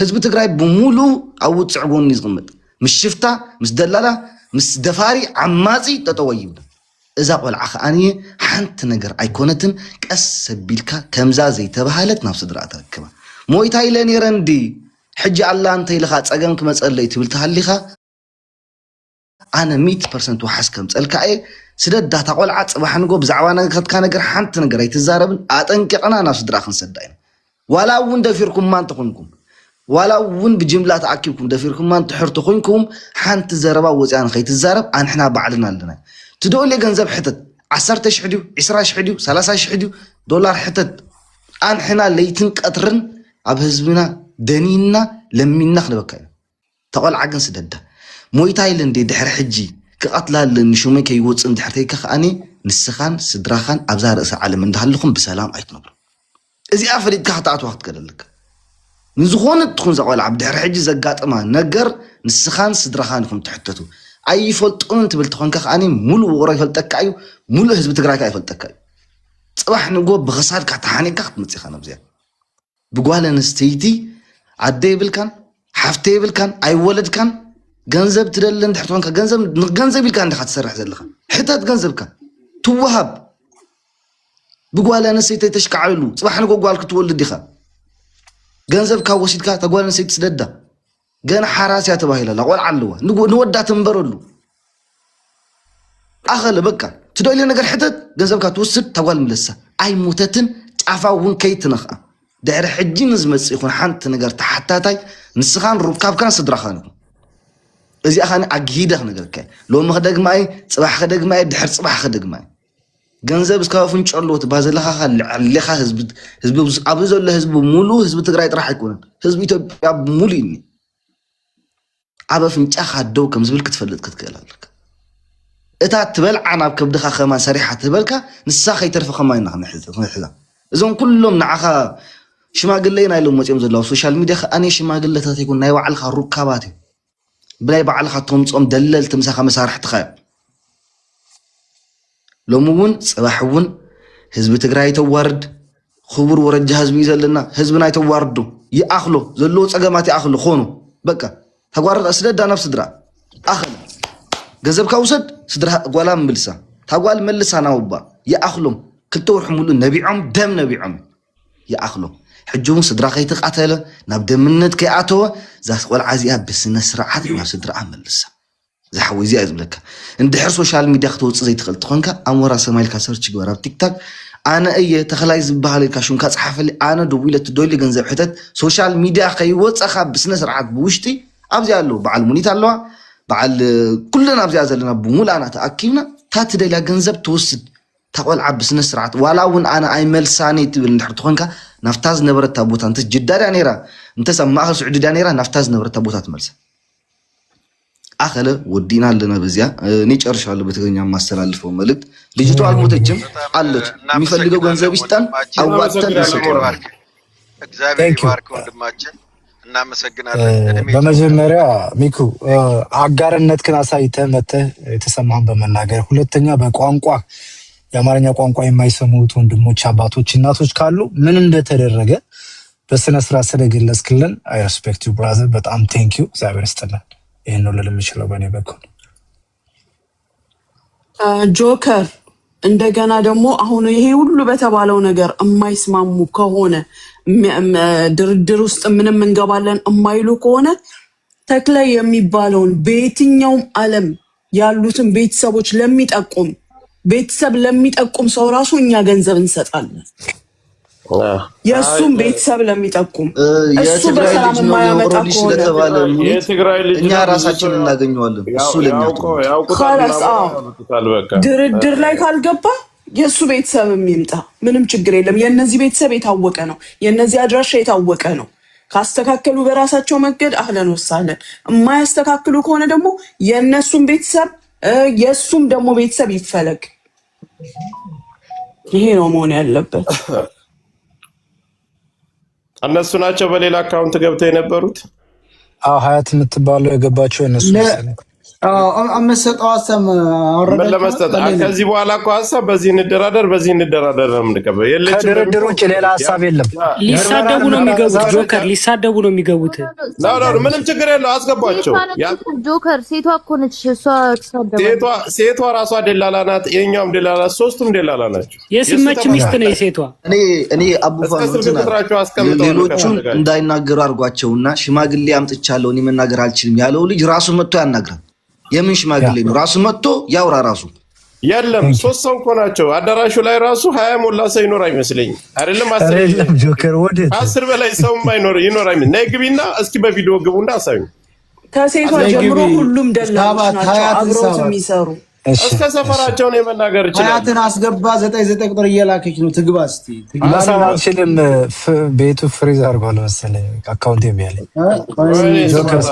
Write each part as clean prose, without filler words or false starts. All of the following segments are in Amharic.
ህዝብ ትግራይ ብሙሉ አውጽዕ ጎን ይዝቅምጥ ምስ ሽፍታ ምስ ደላላ ምስ ደፋሪ ዓማጺ ተጠወይብ እዛ ቆልዓ ከኣኒ ሓንቲ ነገር ኣይኮነትን ቀስ ሰቢልካ ከምዛ ዘይተባሃለት ናብ ስድራ ተረክባ ሞይታ ኢለን ይረንዲ ሕጂ ኣላ እንተ ኢልኻ ፀገም ክመፀለይ ትብል ተሃሊኻ ኣነ 100% ወሓስ ከምፀልካ እየ ስደዳ ታቆልዓ ፅባሕ ንጎ ብዛዕባ ነገርካ ነገር ሓንቲ ነገር ኣይትዛረብን ኣጠንቂቕና ናብ ስድራ ክንሰዳ ኢና ዋላ እውን ደፊርኩም ማን ትኾንኩም ዋላ እውን ብጅምላ ተኣኪብኩም ደፊርኩም ማን ትሕርቱ ኮይንኩም ሓንቲ ዘረባ ወፅያን ከይትዛረብ ኣንሕና ባዕልና ኣለና ትደውል ገንዘብ ሕተት 10,000 ድዩ 20,000 ድዩ 30,000 ድዩ ዶላር ሕተት ኣንሕና ለይትን ቀትርን ኣብ ህዝብና ደኒና ለሚና ክንበካ ኢና ተቆልዓ ግን ስደዳ ሞይታ ኢለን ድሕሪ ሕጂ ክቐትላለን ንሹመይ ከይወፅን ድሕርተይካ ከኣኒ ንስኻን ስድራኻን ኣብዛ ርእሲ ዓለም እንዳሃልኹም ብሰላም ኣይትነብሩ እዚኣ ፈሊጥካ ክትኣትዋ ክትገደልካ ንዝኾነ ትኹን ዘቆልዓ ብድሕሪ ሕጂ ዘጋጥማ ነገር ንስኻን ስድራኻን ኢኹም ትሕተቱ ኣይፈልጡን ትብል ትኾንካ ከኣኒ ሙሉእ ውቕሮ ይፈልጠካ እዩ ሙሉእ ህዝቢ ትግራይካ ይፈልጠካ እዩ ፅባሕ ንጎ ብኽሳድካ ተሓኒቅካ ክትመፅኻ ናብዚኣ ብጓል ኣንስተይቲ ዓደ ይብልካን ሓፍተ ይብልካን ኣይወለድካን ገንዘብ ትደለን ድሕሪ ትኾንካ ገንዘብ ኢልካ እንዲኻ ትሰርሕ ዘለኻ ሕተት ገንዘብካ ትወሃብ ብጓል ኣንስተይቲ ተሽከዓሉ ፅባሕ ንጎ ጓል ክትወልድ ዲኻ ገንዘብካ ወሲድካ ተጓል ኣንስተይቲ ስደዳ ገና ሓራስያ ተባሂላ ቆልዓ ኣለዋ ንወዳ ትንበረሉ ኣኸለ በቃ ትደልዮ ነገር ሕተት ገንዘብካ ትወስድ ተጓል ምለሳ ኣይሞተትን ጫፋ እውን ከይትነኽኣ ድሕሪ ሕጂ ንዝመፅእ ይኹን ሓንቲ ነገር ተሓታታይ ንስኻን ሩካብካን ስድራኻን ይኹን እዚኣ ኸኒ ኣግሂደ ክነገርካ ሎሚ ክደግማይ ፅባሕ ክደግማይ ድሕሪ ፅባሕ ክደግማይ ገንዘብ እስካብ ፍንጨሎ ትባዘለኻ ልዕሊኻ ህዝቢ ኣብዚ ዘሎ ህዝቢ ሙሉእ ህዝቢ ትግራይ ጥራሕ ኣይኮነን ህዝቢ ኢትዮጵያ ሙሉእ እኒ ኣብ ኣፍንጫኻ ደው ከም ዝብል ክትፈልጥ ክትክእል ኣለካ እታ ትበልዓ ናብ ከብድኻ ኸማን ሰሪሓ ትበልካ ንሳ ከይተርፈ ኸማን ኢና ክንሕዛ እዞም ኩሎም ንዓኻ ሽማግለ ኢና ኢሎም መፅኦም ዘለዉ ሶሻል ሚድያ ከኣነ ሽማግለታት ይኩን ናይ ባዕልኻ ሩካባት እዩ ብናይ ባዕልኻ ተምፆም ደለልቲ ምሳኻ መሳርሕትኻ እዮም ሎሚ እውን ፅባሕ እውን ህዝቢ ትግራይ ተዋርድ ክቡር ወረጃ ህዝቢ እዩ ዘለና ህዝብና ይተዋርዱ ይኣኽሎ ዘለዎ ፀገማት ይኣኽሎ ኾኑ በቃ ተጓርዳ ስደዳ ናብ ስድራ ኣኽል ገንዘብካ ውሰድ ስድራ ጓላ ምልሳ ታጓል መልሳ ናውባ ይኣኽሎም ክልተ ወርሒ ሙሉእ ነቢዖም ደም ነቢዖም ይኣኽሎም ሕጂ እውን ስድራ ከይተቃተለ ናብ ደምነት ከይኣተወ እዛ ቆልዓ እዚኣ ብስነ ስርዓት ናብ ስድራ መልሳ زحوي زي أزبلك إن دحر سوشيال ميديا خطوط زي تخلط خنكا أمورا سمايل كسرت جوارا تيك توك أنا أيه تخلايز بحالي كاشون كاس حفلي أنا دويلة تدويلة جنزب حتت سوشيال ميديا خيوت أخاب بسنة سرعات بوشتي أبزي قالو بعلموني تعلوا بعل كلنا أبزي أزلنا بمول أنا تأكينا تاتدي لا جنزب توسد تقول عب بسنة سرعات ولا ون أنا أيمل ساني تبين دحر خنكا نفتاز نبرة تابوت أنت جدار يعني را أنت سماها سعودي يعني را نفتاز نبرة تابوتات ملسا أخله ودينا لنا بزيا نيج أرشح له بتغني عن ماستر ألفو ملك لجيتو على المتجم قالت ميفلقوا جنزب يستان أو وقتن يسكر እግዚአብሔር ይባርክ ወንድማችን እናመሰግናለን በመጀመሪያ ሚኩ አጋርነት ከና ሳይተ መተ የተሰማን በመናገር ሁለተኛ በቋንቋ የአማርኛ ቋንቋ የማይሰሙት ወንድሞች አባቶች እናቶች ካሉ ምን እንደተደረገ በስነ ስርዓት ስለገለጽክልን አይ ሪስፔክት ዩ ብራዘር በጣም ቴንክ ዩ እግዚአብሔር ይስጥልን ይሄን ነው ለምችለው በኔ በኩል ጆከር እንደገና ደግሞ አሁን ይሄ ሁሉ በተባለው ነገር የማይስማሙ ከሆነ ድርድር ውስጥ ምንም እንገባለን የማይሉ ከሆነ ተክለ የሚባለውን በየትኛውም ዓለም ያሉትን ቤተሰቦች ለሚጠቁም ሰው ራሱ እኛ ገንዘብ እንሰጣለን የሱም ቤተሰብ ለሚጠቁም እሱ በሰላም የማያመጣ ከሆነ የትግራይ ልጅ እኛ ራሳችን እናገኘዋለን እሱ ለሚያውቁ ድርድር ላይ ካልገባ የሱ ቤተሰብ የሚምጣ ምንም ችግር የለም የነዚህ ቤተሰብ የታወቀ ነው የነዚህ አድራሻ የታወቀ ነው ካስተካከሉ በራሳቸው መንገድ አህለን ወሳለን የማያስተካክሉ ከሆነ ደግሞ የነሱም ቤተሰብ የሱም ደግሞ ቤተሰብ ይፈለግ ይሄ ነው መሆን ያለበት እነሱ ናቸው በሌላ አካውንት ገብተው የነበሩት ሀያት የምትባለው የገባቸው እነሱ አመሰጣው ሀሳብ ምን ለመስጠት ከዚህ በኋላ እኮ ሀሳብ በዚህ እንደራደር ነው የምንቀበው። ከድርድር ውጭ ሌላ ሀሳብ የለም። ሊሳደቡ ነው የሚገቡት። ጆከር ሊሳደቡ ነው የሚገቡት። ምንም ችግር የለው፣ አስገባቸው። ጆከር ሴቷ እኮ ነች። ሴቷ ራሷ ደላላ ናት፣ የኛውም ደላላ፣ ሶስቱም ደላላ ናቸው። የስመች ሚስት ነው የሴቷ። እኔ አቡፋን ሌሎቹን እንዳይናገሩ አድርጓቸውና ሽማግሌ አምጥቻለሁ እኔ መናገር አልችልም ያለው ልጅ ራሱ መጥቶ ያናግራል። የምን ሽማግሌ ነው? ራሱ መጥቶ ያውራ። ራሱ የለም 3 ሰው እኮ ናቸው አዳራሹ ላይ ራሱ 20 ሞላ ሰው ይኖር አይመስለኝ። አይደለም 10 ጆከር ወደ 10 በላይ ሰው ይኖር አይመስለኝ። ነይ ግቢና እስኪ በቪዲዮ ግቡና አሳዩ። ከሴቷ ጀምሮ ሁሉም ደላሎች ናቸው አብረው የሚሰሩ። እስከ ሰፈራቸው ነው መናገር ይችላል። ሀያትን አስገባ 99 ቁጥር እየላከች ነው። ትግባ እስቲ አልችልም። ቤቱ ፍሪዝ አድርጓል መሰለኝ አካውንት የሚያለኝ ጆከር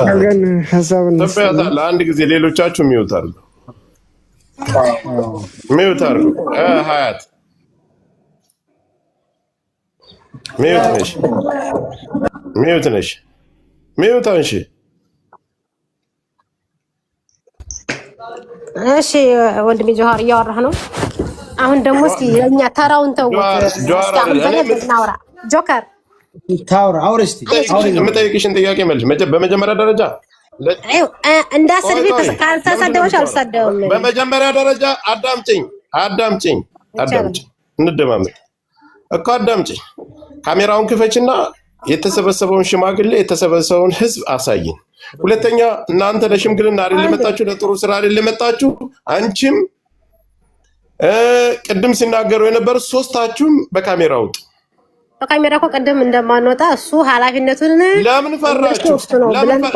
ተፈያታል። አንድ ጊዜ ሌሎቻችሁ ሚውት አድርጉ። ሀያት ሚውት ነሽ ሚውት አንሺ። እሺ ወንድሜ ጆሃር እያወራህ ነው። አሁን ደግሞ እስኪ ለኛ ተራውን ተውት። ናውራ ጆከር ታውራ አውርስቲ የምጠይቅሽን ጥያቄ መልሽ። በመጀመሪያ ደረጃ እንዳስር ቤት ካልተሳደበሽ አልሳደብም። በመጀመሪያ ደረጃ አዳምጪኝ እንደማመጥ እኮ አዳምጪኝ። ካሜራውን ክፈችና የተሰበሰበውን ሽማግሌ የተሰበሰበውን ህዝብ አሳይን። ሁለተኛ እናንተ ለሽምግልና አይደል ለመጣችሁ፣ ለጥሩ ስራ አይደል ለመጣችሁ። አንቺም ቅድም ሲናገሩ የነበሩ ሶስታችሁም በካሜራ ውጡ። በካሜራ እኮ ቅድም እንደማንወጣ እሱ ኃላፊነቱን ለምን ፈራችሁ?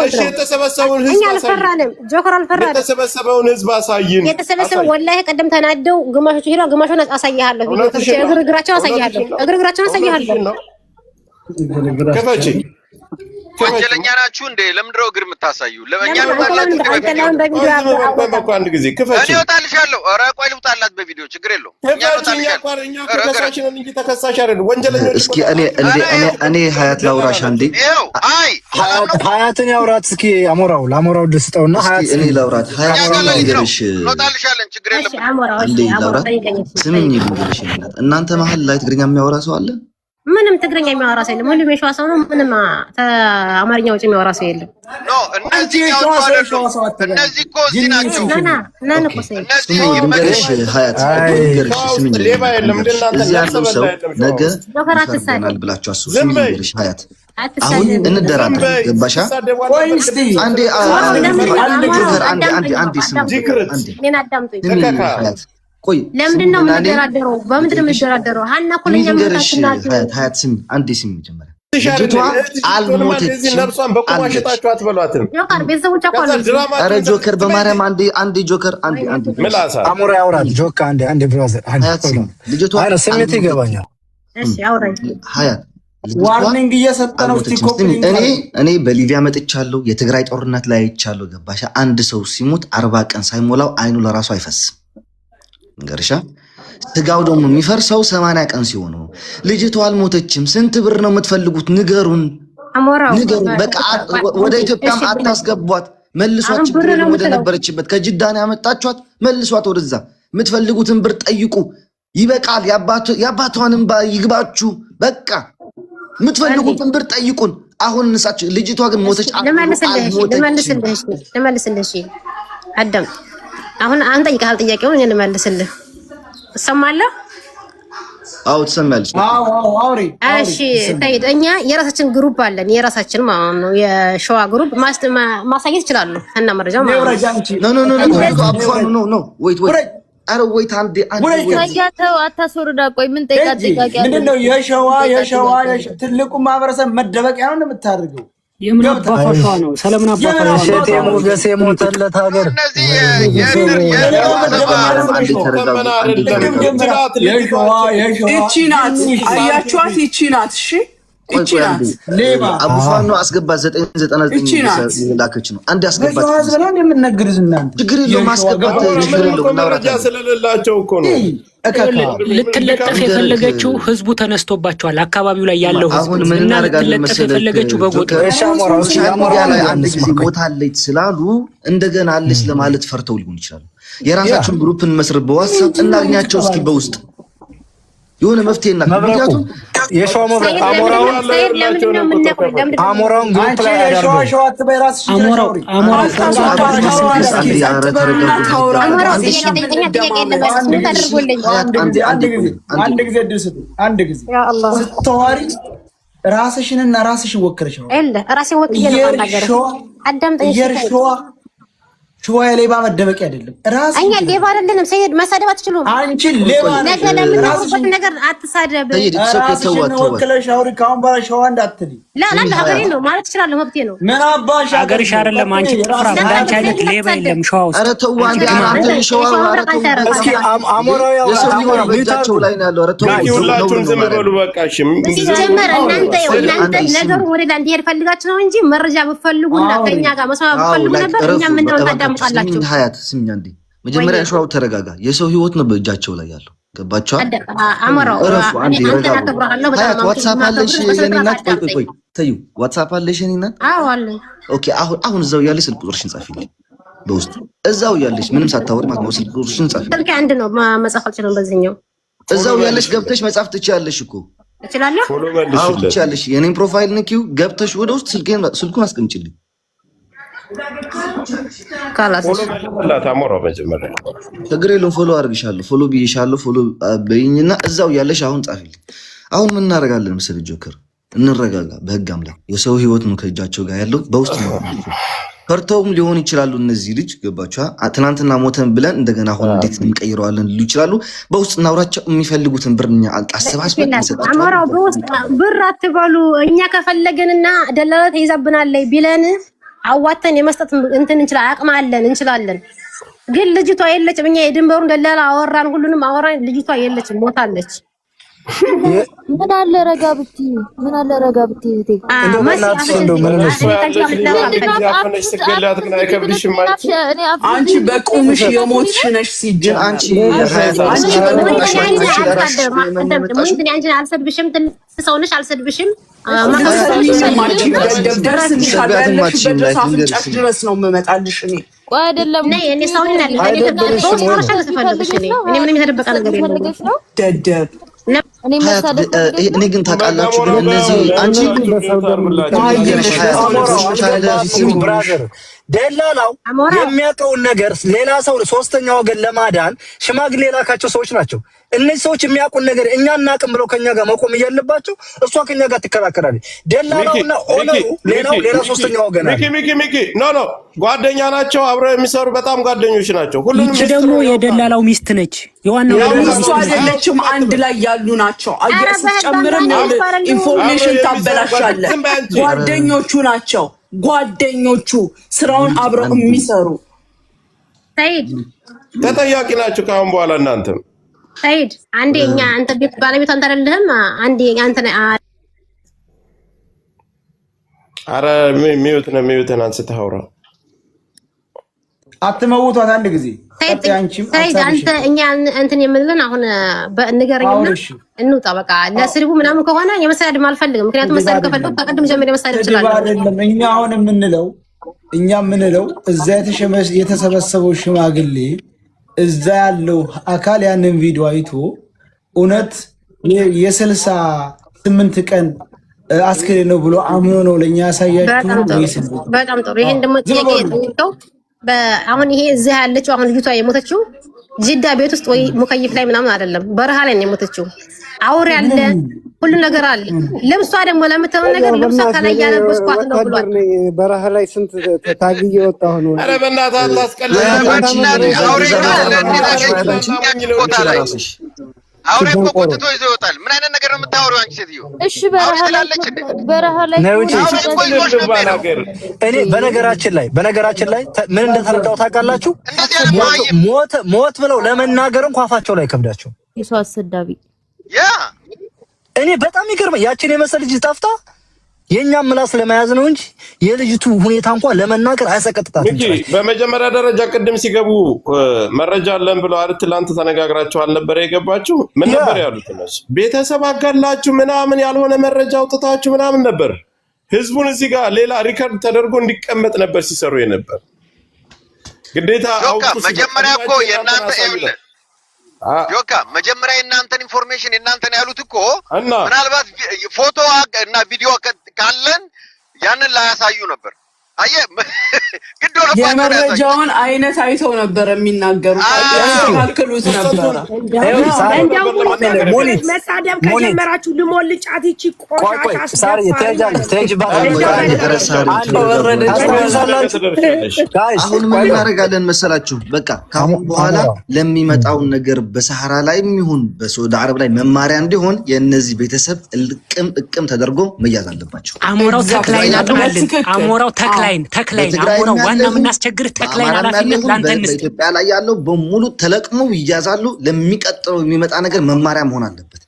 እሺ የተሰበሰበውን ህዝብ አልፈራንም። ጆከር አልፈራንም። የተሰበሰበውን ህዝብ አሳይን። የተሰበሰበው ወላሂ ቅድም ተናደው ግማሾቹ ሄደው ግማሾቹን አሳይሃለሁ። እግርግራቸውን አሳይሃለሁ። ከፈቺ ወንጀለኛ ናችሁ እንዴ? ለምንድነው እግር የምታሳዩ? ለኛ ነው ማለት አንድ ጊዜ ክፈቺ። እኔ ወጣልሻለሁ። ኧረ ቆይ ልውጣላት በቪዲዮ ችግር የለውም። እስኪ እኔ ሀያት ላውራሽ አንዴ። ሀያትን ያውራት እስኪ። ለአሞራው ልስጠውና ሀያት እኔ ላውራት። ሀያት ልንገርሽ፣ እንወጣልሻለን ችግር የለም። አንዴ ላውራት። ስምኝ ልንገርሽ፣ እናንተ መሀል ላይ ትግርኛ የሚያወራ ሰው አለ? ምንም ትግርኛ የሚያወራ ሰው የለም። ሁሉም የሸዋ ሰው ነው። ምንም አማርኛ ውጭ የሚያወራ ሰው የለም። እነዚህ እኮ እዚህ ናቸው። ልንገርሽ ሀያት ስምኝ፣ እዚህ ያለው ሰው ነገ ይፈርደናል ብላችሁ አስቡ። ስምኝ ልንገርሽ ሀያት፣ አሁን እንደራደር። ገባሻ? አንዴ ሀያት ቆይ ለምንድን ነው የምንደራደረው? በምንድን ነው የምንደራደረው? ሀና እኮ ለኛ ሀያት ስሚ፣ አንዴ ስሚ። መጀመሪያ ልጅቷ አልሞተችም። ነፍሷን በቁማ ሽጣችሁ አትበሏትም። ጆከር ቤተሰቦቿ እኮ ነው። ኧረ ጆከር በማርያም አንዴ ጆከር አንዴ ምላሳ አሞራ ያውራል። ጆከር አንዴ ብራዘር ልጅቷ ስሜት ይገባኛል። እሺ አውራኝ ሀያት ዋርኒንግ እየሰጠ ነው። እኔ በሊቢያ መጥቻለሁ። የትግራይ ጦርነት ላይ አይቻለሁ። ገባሻ? አንድ ሰው ሲሞት 40 ቀን ሳይሞላው አይኑ ለራሱ አይፈስም። ገርሻ ስጋው ደግሞ የሚፈርሰው 80 ቀን ሲሆን ነው። ልጅቷ አልሞተችም። ስንት ብር ነው የምትፈልጉት? ንገሩን። በቃ ወደ ኢትዮጵያም አታስገቧት። መልሷት፣ ችግር ወደ ነበረችበት ከጅዳን ያመጣቿት መልሷት ወደዛ። የምትፈልጉትን ብር ጠይቁ። ይበቃል። የአባቷንም ይግባችሁ። በቃ የምትፈልጉትን ብር ጠይቁን። አሁን እንሳችሁ። ልጅቷ ግን ሞተች። ልመልስልሽ አዳም አሁን አንተ ጠይቀሃል። ጥያቄውን እኔ ልመልስልህ። እሰማለሁ? አዎ ትሰማለች። አውሪ። እሺ ታይት እኛ የራሳችን ግሩፕ አለን። የራሳችን ማለት ነው የሸዋ ግሩፕ ማሳየት ይችላሉ እና መረጃ ማለት ነው። ኖ ወይት አረ ወይት አንዴ ታያተው አታስወርዳ። ቆይ ምን ጠይቃት ጥያቄ አለ? ምንድነው የሸዋ ትልቁ ማህበረሰብ መደበቂያ ነው የምታደርገው? የምን አባፋፋ ነው? ሰለምን አባፋፋ ሸቴ ሞገሴ ሞተለት ሀገር ይቺ ናት። አያችኋት? ይቺ ናት። እሺ ሌባ አቡፋኖ አስገባት 999 ላከች ነው አንድ አስገባት በዛው የምንነግርዝ እናንተ ችግር የለውም ማስገባት ችግር የለውም መረጃ ስለሌላቸው እኮ ነው ልትለጠፍ የፈለገችው ህዝቡ ተነስቶባቸዋል አካባቢው ላይ ያለው ህዝብ እና ልትለጠፍ የፈለገችው በጎጥ ላይ አንድ ጊዜ ሞታለች ስላሉ እንደገና አለች ለማለት ፈርተው ሊሆን ይችላል የራሳቸውን ግሩፕን መስርት በዋትስአፕ እናገኛቸው እስኪ በውስጥ የሆነ መፍትሄ እና ምክንያቱም የሸዋ መብራት አሞራውን ግሩፕ ላይ ያደርገው አንድ ጊዜ ስትዋሪ ራስሽንና ራስሽን ወክረሽ ነው ራሴን ወክዬ ነው ማናገረው አዳምጠኝ ሸዋ ሌባ መደበቂያ አይደለም እኛ ሌባ አይደለንም ሰይድ መሳደብ አትችሉም አንቺ ሌባ ነገ ለምን ነገር አትሳደብ ራስሽን ወክለሽ አውሪ ካሁን በኋላ ሸዋ እንዳትል ላ ሀገሬ ነው ማለት ይችላል መብቴ ነው ምን አባሽ ሀገርሽ አይደለም አንቺ ጥፍራ እንዳንቺ አይነት ሌባ የለም ሸዋ ውስጥ ኧረ ተው አንዴ አንተ ሸዋ ኧረ ተው እስኪ አሞራው ሚውታቸው ላይ ነው ያለው ኧረ ተው ሁላችሁም ዝም በሉ በቃ እሺ ሲጀመር እናንተ ነገሩ ወደ ላይ እንዲሄድ ፈልጋችሁ ነው እንጂ መረጃ ብትፈልጉና ከኛ ጋር መስማት ብትፈልጉ ነበር እኛ ምን ነው ታዳምጣላችሁ ሀያት ስምኛ እንዴ መጀመሪያ ሸዋው ተረጋጋ የሰው ህይወት ነው በእጃቸው ላይ ያለው ገባችሁ አሞራው ሀያት ዋትስአፕ አለሽ የኔና ቆይ ተዩ ዋትስአፕ አለሽ የኔና አዎ አለ ኦኬ አሁን እዛው ያለሽ ስልክ ቁጥርሽን ጻፊልኝ በውስጥ እዛው ያለሽ ምንም ሳታወሪ ማለት ነው ስልክ ቁጥርሽን ጻፊልኝ ስልክ አንድ ነው መጻፍ አልችልም በዚህኛው እዛው ያለሽ ገብተሽ መጻፍ ትችያለሽ እኮ እችላለሁ ፎሎ አዎ መልሽለት ትችያለሽ የኔን ፕሮፋይል ንኪው ገብተሽ ወደ ውስጥ ስልኩን አስቀምጪልኝ ካላስ ፎሎ መልሽለት አሞራው መጀመሪያ ችግር የለውም ፎሎ አድርግሻለሁ ፎሎ ብዬሻለሁ ፎሎ በይኝና እዛው ያለሽ አሁን ጻፊልኝ አሁን ምን እናደርጋለን መሰለኝ ጆከር እንረጋጋ በህግ አምላክ የሰው ህይወት ነው ከእጃቸው ጋር ያለው በውስጥ ነው ፈርተውም ሊሆን ይችላሉ እነዚህ ልጅ ገባችሁ ትናንትና ሞተን ብለን እንደገና አሁን እንዴት እንቀይረዋለን ሊሉ ይችላሉ በውስጥ እናውራቸው የሚፈልጉትን ብርኛ አሰባስበን እንሰጣቸው አሞራው በውስጥ ብር አትበሉ እኛ ከፈለግንና ደላላ ተይዛብናለች ቢለን አዋተን የመስጠት እንትን እንችላለን ግን ልጅቷ የለችም እኛ የድንበሩን ደላላ አወራን ሁሉንም አወራን ልጅቷ የለችም ሞታለች ምን አለ ረጋ ብቲ እቴ አንቺ በቁምሽ የሞትሽ ነሽ ሲጀምር አንቺ አልሰድብሽም ሰው ነሽ አልሰድብሽም ድረስ ነው የምመጣልሽ እኔ ቆይ አይደለም እኔ ሰው ነኝ ምንም የተደበቀ ነገር የለም ደደብ እኔ ግን ታውቃላችሁ ግን እነዚህ አንቺ ብራዘር ደላላው የሚያውቀውን ነገር ሌላ ሰው ሶስተኛ ወገን ለማዳን ሽማግሌ የላካቸው ሰዎች ናቸው እነዚህ ሰዎች የሚያውቁን ነገር እኛ እናቅም ብለው ከኛ ጋር መቆም እያለባቸው እሷ ከኛ ጋር ትከራከራለች ደላላውና ኦነሩ ሌላ ሶስተኛ ወገን አለ ሚኪ ኖ ጓደኛ ናቸው አብረው የሚሰሩ በጣም ጓደኞች ናቸው ሁሉንም ደግሞ የደላላው ሚስት ነች የዋናው ሚስቱ አይደለችም አንድ ላይ ያሉ ናቸው አያስ ጨምረን ኢንፎርሜሽን ታበላሻለ ጓደኞቹ ናቸው ጓደኞቹ ስራውን አብረው የሚሰሩ ሰይድ ተጠያቂ ናቸው ካሁን በኋላ እናንተም ሰይድ አንዴ እኛ አንተ ቤት ባለቤት አንተ አይደለህም አንዴ አንተ አረ ሚዩትን አንስተህ አውራ አትመውቷት አንድ ጊዜ ሰይድ አንተ እኛ እንትን የምንልን አሁን በንገረኝና እንውጣ በቃ ለስድቡ ምናምን ከሆነ የመሰዳድም አልፈልግም ምክንያቱም መሰዳድ ከፈለኩ ከቀድም ጀምሮ የመሰዳድ ይችላል አይደለም እኛ አሁን የምንለው እዛ የተሰበሰበው ሽማግሌ እዛ ያለው አካል ያንን ቪዲዮ አይቶ እውነት የ68 ቀን አስክሬን ነው ብሎ አምኖ ነው ለኛ ያሳያችሁ በጣም ጥሩ ይሄን ደግሞ ጥያቄ ጠይቀው አሁን ይሄ እዚህ ያለችው አሁን ልጅቷ የሞተችው ጅዳ ቤት ውስጥ ወይ ሙከይፍ ላይ ምናምን አይደለም በረሃ ላይ ነው የሞተችው አውሬ አለ ሁሉ ነገር አለ ልብሷ ደግሞ ለምትለው ነገር ልብሷ ከላይ ያለበስኳት ነው ብሏል በረሃ ላይ ስንት ታግዬ ወጣሁ ነው አረ በእናትህ አታስቀልድ አውሬ እኮ ቆጥቶ ይዞ ይወጣል ምን አይነት ነገር ነው የምታወሪው አንቺ ሴትዮ እሺ በረሃ ላይ እኔ በነገራችን ላይ ምን እንደተረዳው ታውቃላችሁ ሞት ብለው ለመናገር እንኳን አፋቸው ላይ ከብዳቸው የሰው አሰዳቢ ያ እኔ በጣም ይገርመኝ ያችን የመሰለ ልጅ ጠፍታ የኛም ምላስ ለመያዝ ነው እንጂ የልጅቱ ሁኔታ እንኳን ለመናገር አይሰቀጥጣትም። በመጀመሪያ ደረጃ ቅድም ሲገቡ መረጃ አለን ብለው አይደል ትላንት ተነጋግራችሁ አልነበረ የገባችሁ? ምን ነበር ያሉት እነሱ? ቤተሰብ አጋላችሁ ምናምን ያልሆነ መረጃ አውጥታችሁ ምናምን ነበር። ህዝቡን እዚህ ጋር ሌላ ሪከርድ ተደርጎ እንዲቀመጥ ነበር ሲሰሩ የነበር። ግዴታ አውቁ። መጀመሪያ እኮ የእናንተ ይኸውልህ ጆካ መጀመሪያ የእናንተን ኢንፎርሜሽን የእናንተን ያሉት እኮ ምናልባት ፎቶ እና ቪዲዮ ካለን ያንን ላያሳዩ ነበር። አየህ ግድ ሆነ የመረጃውን አይነት አይተው ነበር የሚናገሩት ያስተካክሉት ነበር። መሳደብ ከጀመራችሁ ልሞልጫት ይቺ ቆሻሻ አሁን ምን እናደርጋለን መሰላችሁ? በቃ ካሁን በኋላ ለሚመጣው ነገር በሰሃራ ላይም ይሁን በሳዑዲ አረብ ላይ መማሪያ እንዲሆን የእነዚህ ቤተሰብ እቅም ተደርጎ መያዝ አለባቸው። አሞራው ተክላይን አጥማልን አሞራው ተክላይን አሞራው ዋና የምናስቸግርህ ተክላይን ኃላፊነት ላንተ እንስጥ። በኢትዮጵያ ላይ ያለው በሙሉ ተለቅመው ይያዛሉ። ለሚቀጥለው የሚመጣ ነገር መማሪያ መሆን አለበት።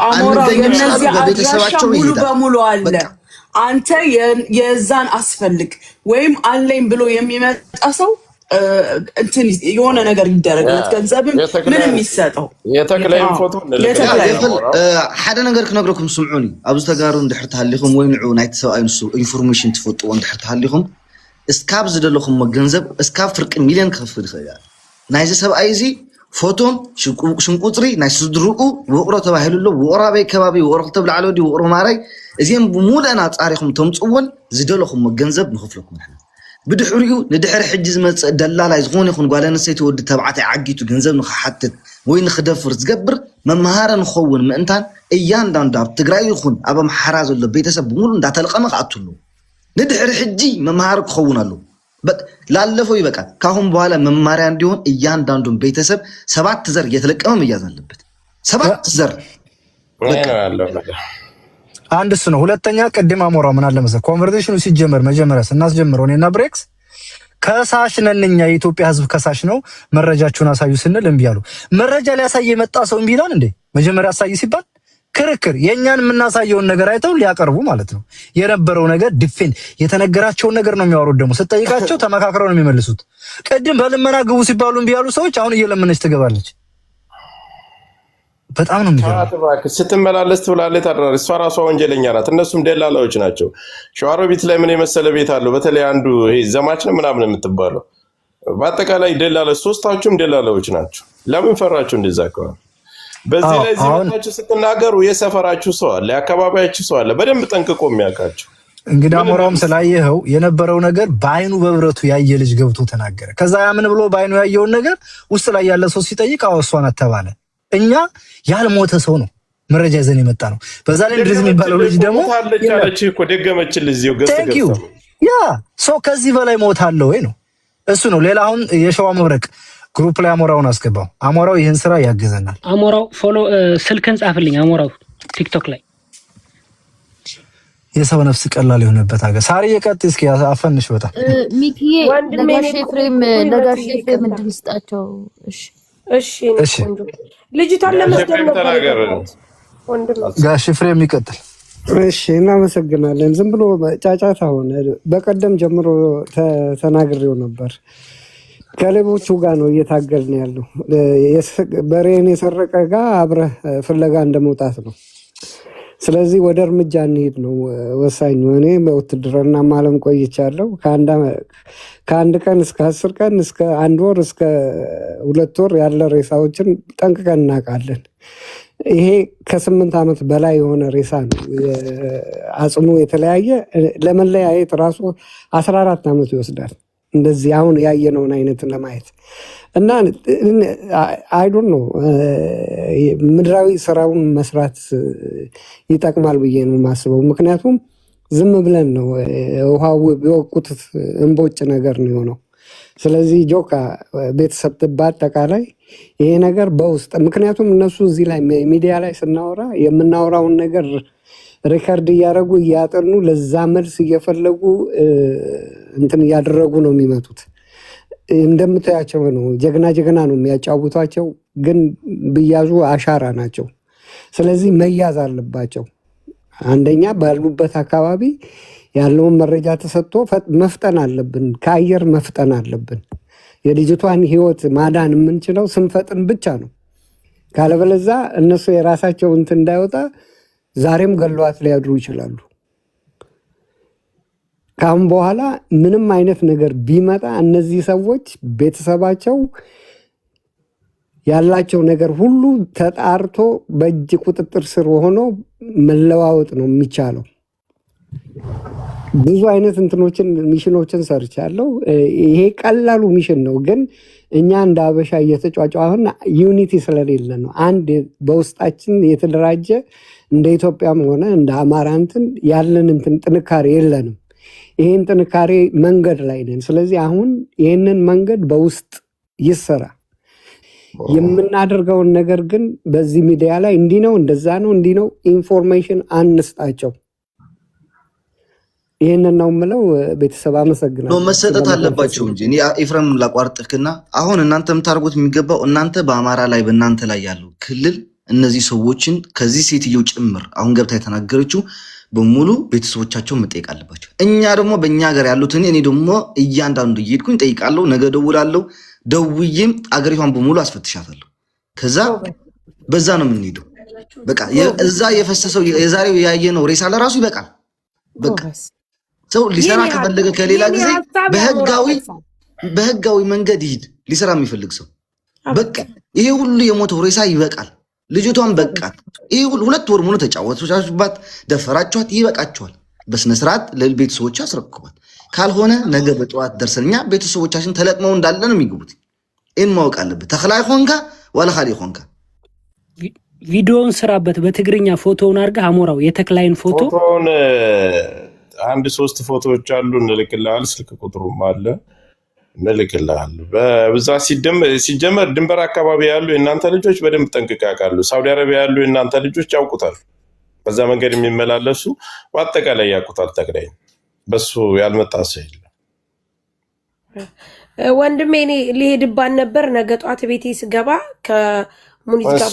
አሞራው የነዚህ አድራሻ ሙሉ በሙሉ አለ። አንተ የዛን አስፈልግ ወይም አለኝ ብሎ የሚመጣ ሰው እንትን የሆነ ነገር ይደረግለት ገንዘብም ምንም ይሰጠው የተክላይን ፎቶ ሓደ ነገር ክነግረኩም ስምዑኒ ኣብዚ ተጋሩ እንድሕር ተሃሊኹም ወይ ንዑ ናይቲ ሰብኣይ ንሱ ኢንፎርሜሽን ትፈልጥዎ እንድሕር ተሃሊኹም እስካብ ዝደለኹም ገንዘብ እስካብ ፍርቂ ሚልዮን ክኽፍል ይኽእል ናይዚ ሰብኣይ እዚ ፎቶም ሽንቁፅሪ ናይ ስድርኡ ውቕሮ ተባሂሉሎ ውቕሮ ኣበይ ከባቢ ውቕሮ ክልተ ብላዕሊ ወዲ ውቕሮ ማራይ እዚኦም ብሙሉአና ፃሪኹም ተምፅዎን ዝደለኹም ገንዘብ ንኽፍለኩም ንሕና بدحريو ندحر حجز مس دلالة يزغون يخون قالنا نسيت ود تبعتي عقيتو جنزب نخحتت وين خدفر تجبر ممهارا نخون ما أنتان أيان دان داب تقرأ يخون أبا محراز ولا بيتسب بقول ندعت القمة قعدتلو ندحر حجي ممهارك خونا له بس لا لفوا يبقى كهم بوالا ممهار عندهم أيان دان دون بيتسب سبعة زر يتلك أمام يجازن لبت سبعة زر አንድ እሱ ነው። ሁለተኛ ቀደም አሞራው ምን አለ መሰለህ ኮንቨርሴሽኑ ሲጀመር መጀመሪያ ስናስጀምረው እኔና ብሬክስ ከሳሽ ነን እኛ የኢትዮጵያ ሕዝብ ከሳሽ ነው መረጃችሁን አሳዩ ስንል እምቢ አሉ። መረጃ ሊያሳይ የመጣ ሰው እምቢ ይላል እንዴ? መጀመሪያ አሳይ ሲባል ክርክር የኛን የምናሳየውን ነገር አይተው ሊያቀርቡ ማለት ነው። የነበረው ነገር ዲፌንድ የተነገራቸውን ነገር ነው የሚያወሩት። ደግሞ ስትጠይቃቸው ተመካክረው ነው የሚመልሱት። ቀደም በልመና ግቡ ሲባሉ እምቢ ያሉ ሰዎች አሁን እየለመነች ትገባለች። በጣም ነው የሚገርመው። ስትመላለስ ትውላለች ታድራለች። እሷ ራሷ ወንጀለኛ ናት። እነሱም ደላላዎች ናቸው። ሸዋሮቢት ላይ ምን የመሰለ ቤት አለው። በተለይ አንዱ ይሄ ዘማች ነው ምናምን የምትባለው በአጠቃላይ ደላላዎች፣ ሶስታችሁም ደላላዎች ናቸው። ለምን ፈራችሁ እንደዛ ከሆነ? በዚህ ላይ ዝምታችሁ ስትናገሩ የሰፈራችሁ ሰው አለ፣ የአካባቢያችሁ ሰው አለ በደንብ ጠንቅቆ የሚያውቃቸው። እንግዲህ አሞራውም ስላየኸው የነበረው ነገር በአይኑ በብረቱ ያየ ልጅ ገብቶ ተናገረ። ከዛ ያምን ብሎ በአይኑ ያየውን ነገር ውስጥ ላይ ያለ ሰው ሲጠይቅ እሷ ናት ተባለ። እኛ ያልሞተ ሰው ነው መረጃ ይዘን የመጣ ነው። በዛ ላይ ድርዝ የሚባለው ልጅ ደግሞ ታለች እኮ ደገመችልህ እዚሁ ገዝተው ያ ሰው ከዚህ በላይ ሞት አለ ወይ ነው እሱ ነው። ሌላ አሁን የሸዋ መብረቅ ግሩፕ ላይ አሞራውን አስገባው። አሞራው ይህን ስራ ያገዘናል። አሞራው ፎሎ ስልክን ጻፍልኝ። አሞራው ቲክቶክ ላይ የሰው ነፍስ ቀላል የሆነበት አገር ሳሪ የቀጥ እስኪ አፈንሽ በጣም ሚኪዬ ለጋሽ ኤፍሬም እንድን ስጣቸው። እሺ ልጅቷን ለመስደር ጋሽ ኤፍሬም ይቀጥል። እሺ እናመሰግናለን። ዝም ብሎ ጫጫታ ሆነ። በቀደም ጀምሮ ተናግሬው ነበር። ከሌቦቹ ጋር ነው እየታገልን ያለው። በሬን የሰረቀ ጋር አብረህ ፍለጋ እንደመውጣት ነው። ስለዚህ ወደ እርምጃ እንሄድ ነው ወሳኙ። እኔ በውትድርና ዓለም ቆይቻለሁ። ከአንድ ቀን እስከ 10 ቀን እስከ 1 ወር እስከ 2 ወር ያለ ሬሳዎችን ጠንቅቀን እናውቃለን። ይሄ ከ8 ዓመት በላይ የሆነ ሬሳ ነው። አጽሙ የተለያየ ለመለያየት ራሱ 14 ዓመት ይወስዳል። እንደዚህ አሁን ያየነውን አይነት ለማየት እና አይዶን ነው ምድራዊ ስራውን መስራት ይጠቅማል ብዬ ነው የማስበው። ምክንያቱም ዝም ብለን ነው ውሃው ቢወቁት እንቦጭ ነገር ነው የሆነው። ስለዚህ ጆካ ቤተሰብ በአጠቃላይ ይሄ ነገር በውስጥ ምክንያቱም እነሱ እዚህ ላይ ሚዲያ ላይ ስናወራ የምናወራውን ነገር ሪከርድ እያደረጉ እያጠኑ ለዛ መልስ እየፈለጉ እንትን እያደረጉ ነው የሚመጡት። እንደምታያቸው ነው ጀግና ነው የሚያጫውቷቸው፣ ግን ብያዙ አሻራ ናቸው። ስለዚህ መያዝ አለባቸው። አንደኛ ባሉበት አካባቢ ያለውን መረጃ ተሰጥቶ መፍጠን አለብን። ከአየር መፍጠን አለብን። የልጅቷን ህይወት ማዳን የምንችለው ስንፈጥን ብቻ ነው። ካለበለዛ እነሱ የራሳቸው እንትን እንዳይወጣ ዛሬም ገሏት ሊያድሩ ይችላሉ። ካሁን በኋላ ምንም አይነት ነገር ቢመጣ እነዚህ ሰዎች ቤተሰባቸው ያላቸው ነገር ሁሉ ተጣርቶ በእጅ ቁጥጥር ስር ሆኖ መለዋወጥ ነው የሚቻለው። ብዙ አይነት እንትኖችን ሚሽኖችን ሰርቻለሁ። ይሄ ቀላሉ ሚሽን ነው፣ ግን እኛ እንደ አበሻ እየተጫጫን ዩኒቲ ስለሌለ ነው። አንድ በውስጣችን የተደራጀ እንደ ኢትዮጵያም ሆነ እንደ አማራ እንትን ያለን እንትን ጥንካሬ የለንም። ይሄን ጥንካሬ መንገድ ላይ ነን። ስለዚህ አሁን ይህንን መንገድ በውስጥ ይሰራ። የምናደርገውን ነገር ግን በዚህ ሚዲያ ላይ እንዲህ ነው እንደዛ ነው እንዲህ ነው ኢንፎርሜሽን አንስጣቸው። ይህንን ነው የምለው። ቤተሰብ አመሰግናለሁ። መሰጠት አለባቸው እንጂ እኔ ኤፍሬም ላቋርጥክና አሁን እናንተ የምታደርጉት የሚገባው እናንተ በአማራ ላይ በእናንተ ላይ ያለው ክልል እነዚህ ሰዎችን ከዚህ ሴትየው ጭምር አሁን ገብታ የተናገረችው በሙሉ ቤተሰቦቻቸውን መጠየቅ አለባቸው። እኛ ደግሞ በእኛ ሀገር ያሉትን እኔ ደግሞ እያንዳንዱ እየሄድኩኝ ጠይቃለሁ። ነገ ደውላለሁ። ደውዬም አገሪቷን በሙሉ አስፈትሻታለሁ። ከዛ በዛ ነው የምንሄደው። በቃ እዛ የፈሰሰው የዛሬው ያየነው ሬሳ ለራሱ ይበቃል። በቃ ሰው ሊሰራ ከፈለገ ከሌላ ጊዜ በህጋዊ መንገድ ይሄድ ሊሰራ የሚፈልግ ሰው በቃ ይሄ ሁሉ የሞተው ሬሳ ይበቃል። ልጅቷን በቃት። ይሄ ሁሉ 2 ወር ሙሉ ተጫወቱባት፣ ደፈራችኋት፣ ይበቃችኋል። በስነ ስርዓት ለቤተሰቦቿ አስረክቧት። ካልሆነ ነገ በጠዋት ደርሰኛ ቤተሰቦቻችን ተለቅመው እንዳለ ነው የሚገቡት። ይህን ማወቅ አለበት። ተخላይ ሆንካ ወላ ኻሊ ሆንካ ቪዲዮውን ስራበት በትግርኛ ፎቶውን አድርገህ አሞራው የተክላይን ፎቶውን 1-3 ፎቶዎች አሉ እንልክልሃል። ስልክ ቁጥሩም አለ እንልክልሃል። በብዛት ሲጀመር ድንበር አካባቢ ያሉ የእናንተ ልጆች በደንብ ጠንቅቀው ያውቃሉ። ሳውዲ አረቢያ ያሉ የእናንተ ልጆች ያውቁታል። በዛ መንገድ የሚመላለሱ በአጠቃላይ ያውቁታል። ተክላይ በሱ ያልመጣ ሰው የለም። ወንድሜ እኔ ሊሄድባን ነበር። ነገ ጧት ቤቴ ስገባ ከሙኒት ጋር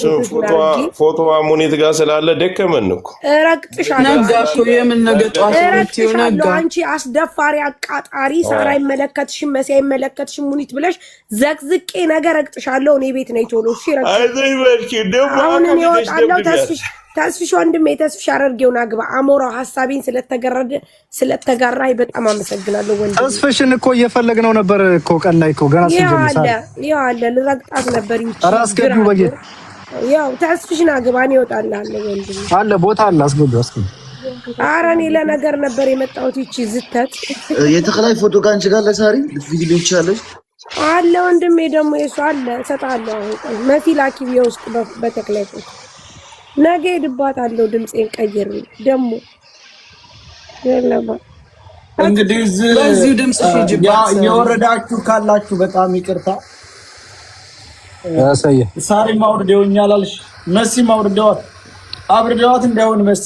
ፎቶዋ ሙኒት ጋር ስላለ ደከመን እኮ ረግጥሻለሁ። አንቺ አስደፋሪ አቃጣሪ፣ ሳራ አይመለከትሽም፣ መሲ አይመለከትሽም ሙኒት ብለሽ ዘቅዝቄ ነገር ረግጥሻለሁ። እኔ ቤት ነኝ ቶሎ። እሺ አሁን እኔ እወጣለሁ። ተስፍሽ ወንድሜ ተስፍሽ አረርጌውን አግባ። አሞራው ሐሳቤን ስለተጋራይ በጣም አመሰግናለሁ ወንድሜ። ተስፍሽን እኮ እየፈለግነው ነበር እኮ ቀን ላይ እኮ ገና ሲጀምር ያው ልረግጣት ነበር። ራስ ገዱ በጌት ያው ተስፍሽን አግባ። እኔ እወጣለሁ ወንድሜ። አለ ቦታ አለ። አስገዱ። ኧረ እኔ ለነገር ነበር የመጣሁት። ይቺ ዝተት የተክላይ ፎቶ ጋር አንቺ ጋር ለሳሪ ልትቪዲዮ ይቻለሽ አለ ወንድሜ። ደግሞ የሱ አለ እሰጥሃለሁ። መሲ ላኪ የውስጥ በተክላይ ፎቶ ነገ ሄድባታለሁ። ድምፄን ቀይር ደግሞ እንግዲህ በዚህ ድምጽ የወረዳችሁ ካላችሁ በጣም ይቅርታ። ያሳየ ሳሪ ማውርደውኛል አልሽ። መሲ ማውርደዋት አብርደዋት እንዳይሆን መሲ